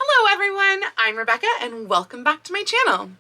Hello everyone, I'm Rebecca and welcome back to my channel.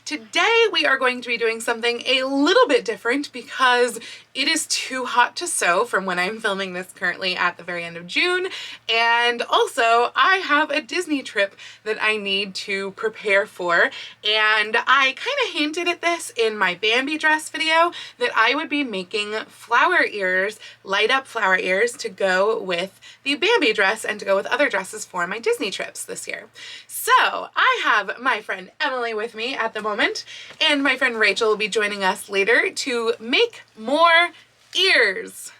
Today we are going to be doing something a little bit different because it is too hot to sew from when I'm filming this currently at the very end of June, and also I have a Disney trip that I need to prepare for, and I kind of hinted at this in my Bambi dress video that I would be making flower ears, light up flower ears to go with the Bambi dress and to go with other dresses for my Disney trips this year. So I have my friend Emily with me at the moment, and my friend Rachel will be joining us later to make more ears.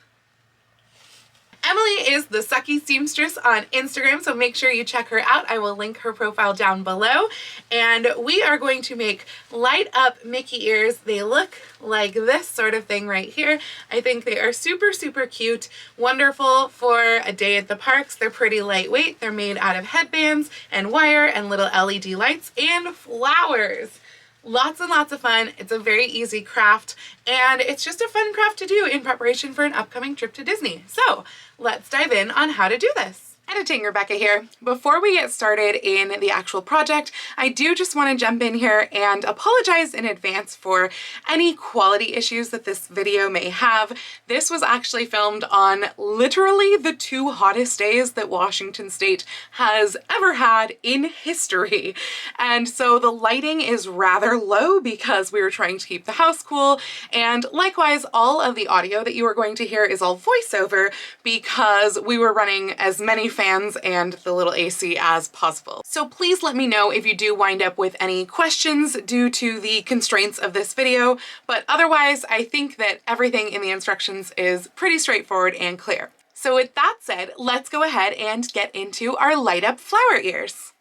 Emily is the Sucky Seamstress on Instagram, so make sure you check her out. I will link her profile down below. And we are going to make light up Mickey ears. They look like this sort of thing right here. I think they are super, super cute, wonderful for a day at the parks. They're pretty lightweight. They're made out of headbands and wire and little LED lights and flowers. Lots and lots of fun. It's a very easy craft, and it's just a fun craft to do in preparation for an upcoming trip to Disney. So let's dive in on how to do this. Editing Rebecca here. Before we get started in the actual project, I do just want to jump in here and apologize in advance for any quality issues that this video may have. This was actually filmed on literally the two hottest days that Washington State has ever had in history. And so the lighting is rather low because we were trying to keep the house cool. And likewise, all of the audio that you are going to hear is all voiceover because we were running as many fans and the little AC as possible. So please let me know if you do wind up with any questions due to the constraints of this video, but otherwise I think that everything in the instructions is pretty straightforward and clear. So with that said, let's go ahead and get into our light up flower ears.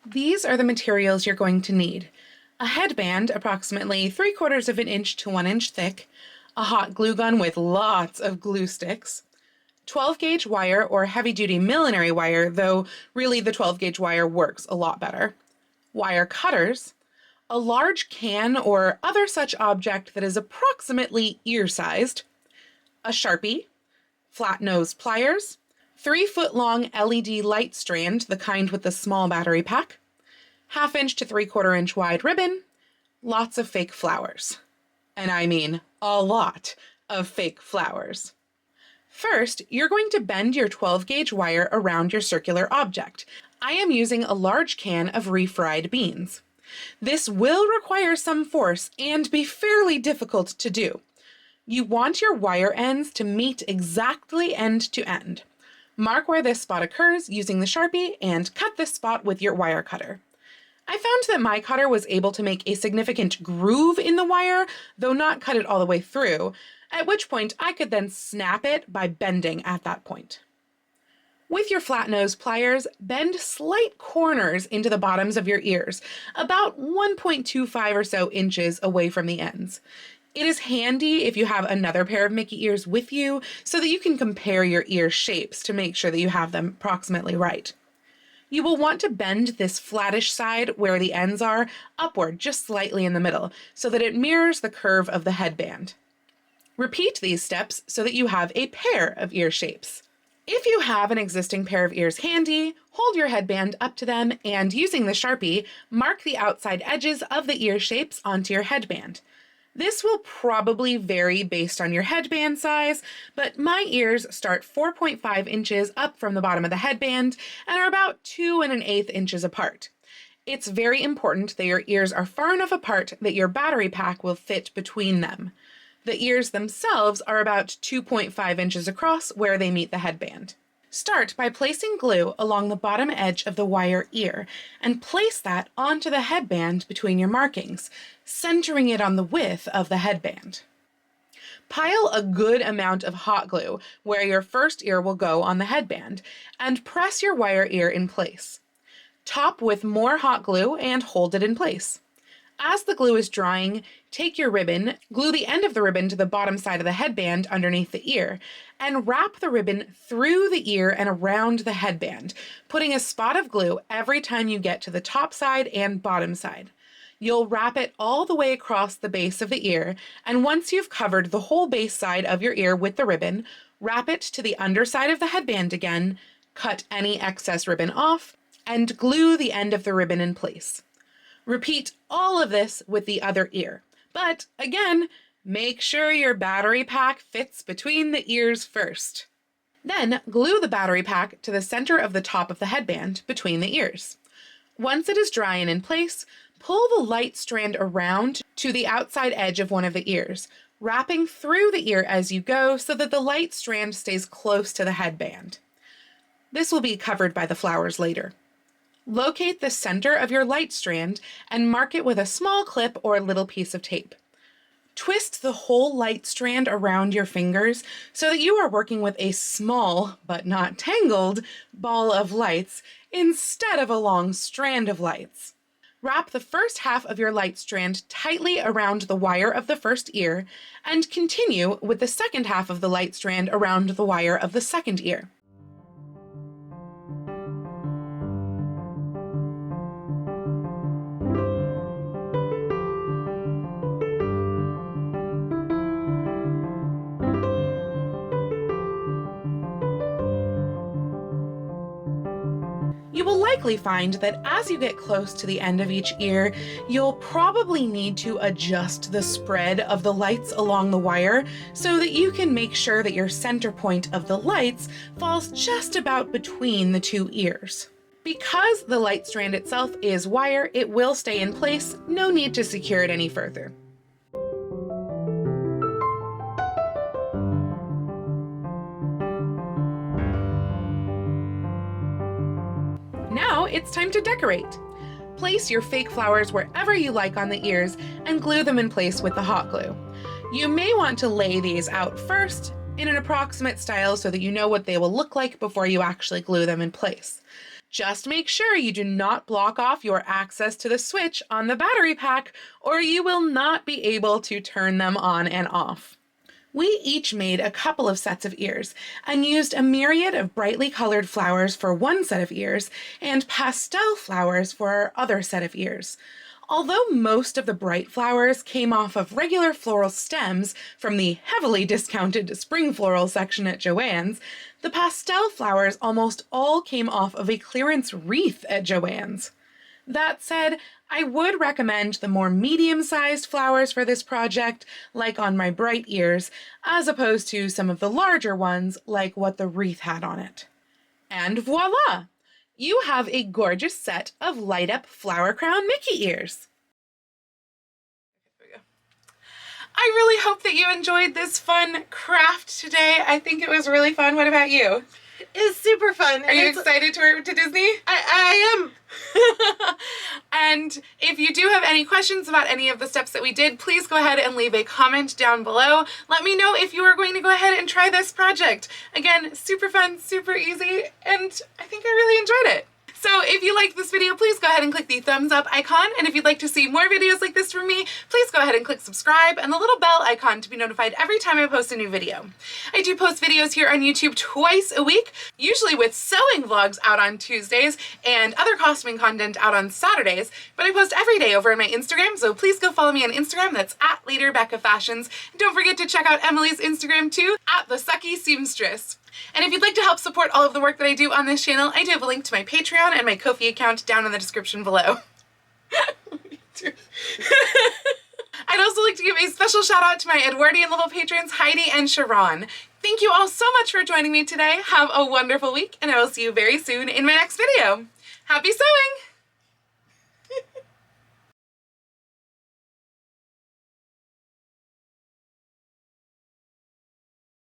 These are the materials you're going to need. A headband approximately 3/4 of an inch to 1 inch thick, a hot glue gun with lots of glue sticks, 12 gauge wire or heavy duty millinery wire, though really the 12 gauge wire works a lot better, wire cutters, a large can or other such object that is approximately ear sized, a Sharpie, flat nose pliers, 3-foot long LED light strand, the kind with the small battery pack, 1/2 inch to 3/4 inch wide ribbon, lots of fake flowers. And I mean a lot of fake flowers. First, you're going to bend your 12 gauge wire around your circular object. I am using a large can of refried beans. This will require some force and be fairly difficult to do. You want your wire ends to meet exactly end to end. Mark where this spot occurs using the Sharpie and cut this spot with your wire cutter. I found that my cutter was able to make a significant groove in the wire, though not cut it all the way through, at which point I could then snap it by bending at that point. With your flat nose pliers, bend slight corners into the bottoms of your ears, about 1.25 or so inches away from the ends. It is handy if you have another pair of Mickey ears with you so that you can compare your ear shapes to make sure that you have them approximately right. You will want to bend this flattish side where the ends are upward just slightly in the middle so that it mirrors the curve of the headband. Repeat these steps so that you have a pair of ear shapes. If you have an existing pair of ears handy, hold your headband up to them and using the Sharpie, mark the outside edges of the ear shapes onto your headband. This will probably vary based on your headband size, but my ears start 4.5 inches up from the bottom of the headband and are about 2 1/8 inches apart. It's very important that your ears are far enough apart that your battery pack will fit between them. The ears themselves are about 2.5 inches across where they meet the headband. Start by placing glue along the bottom edge of the wire ear and place that onto the headband between your markings, centering it on the width of the headband. Pile a good amount of hot glue where your first ear will go on the headband and press your wire ear in place. Top with more hot glue and hold it in place. As the glue is drying, take your ribbon, glue the end of the ribbon to the bottom side of the headband underneath the ear, and wrap the ribbon through the ear and around the headband, putting a spot of glue every time you get to the top side and bottom side. You'll wrap it all the way across the base of the ear, and once you've covered the whole base side of your ear with the ribbon, wrap it to the underside of the headband again, cut any excess ribbon off, and glue the end of the ribbon in place. Repeat all of this with the other ear, but again, make sure your battery pack fits between the ears first. Then glue the battery pack to the center of the top of the headband between the ears. Once it is dry and in place, pull the light strand around to the outside edge of one of the ears, wrapping through the ear as you go so that the light strand stays close to the headband. This will be covered by the flowers later. Locate the center of your light strand and mark it with a small clip or little piece of tape. Twist the whole light strand around your fingers so that you are working with a small, but not tangled, ball of lights instead of a long strand of lights. Wrap the first half of your light strand tightly around the wire of the first ear and continue with the second half of the light strand around the wire of the second ear. You will likely find that as you get close to the end of each ear, you'll probably need to adjust the spread of the lights along the wire so that you can make sure that your center point of the lights falls just about between the two ears. Because the light strand itself is wire, it will stay in place, no need to secure it any further. Now it's time to decorate. Place your fake flowers wherever you like on the ears and glue them in place with the hot glue. You may want to lay these out first in an approximate style so that you know what they will look like before you actually glue them in place. Just make sure you do not block off your access to the switch on the battery pack, or you will not be able to turn them on and off. We each made a couple of sets of ears and used a myriad of brightly colored flowers for one set of ears and pastel flowers for our other set of ears. Although most of the bright flowers came off of regular floral stems from the heavily discounted spring floral section at Joann's, the pastel flowers almost all came off of a clearance wreath at Joann's. That said, I would recommend the more medium-sized flowers for this project, like on my bright ears, as opposed to some of the larger ones, like what the wreath had on it. And voila! You have a gorgeous set of light-up flower crown Mickey ears. I really hope that you enjoyed this fun craft today. I think it was really fun. What about you? It's super fun. Are you excited to work to Disney? I am. And if you do have any questions about any of the steps that we did, please go ahead and leave a comment down below. Let me know if you are going to go ahead and try this project. Again, super fun, super easy, and I think I really enjoyed it. So if you liked this video, please go ahead and click the thumbs up icon. And if you'd like to see more videos like this from me, please go ahead and click subscribe and the little bell icon to be notified every time I post a new video. I do post videos here on YouTube twice a week, usually with sewing vlogs out on Tuesdays and other costuming content out on Saturdays, but I post every day over on my Instagram, so please go follow me on Instagram. That's @LadyRebeccaFashions. And don't forget to check out Emily's Instagram too, @TheSuckySeamstress. And if you'd like to help support all of the work that I do on this channel, I do have a link to my Patreon and my Ko-fi account down in the description below. I'd also like to give a special shout out to my Edwardian little patrons, Heidi and Sharon. Thank you all so much for joining me today. Have a wonderful week, and I will see you very soon in my next video. Happy sewing!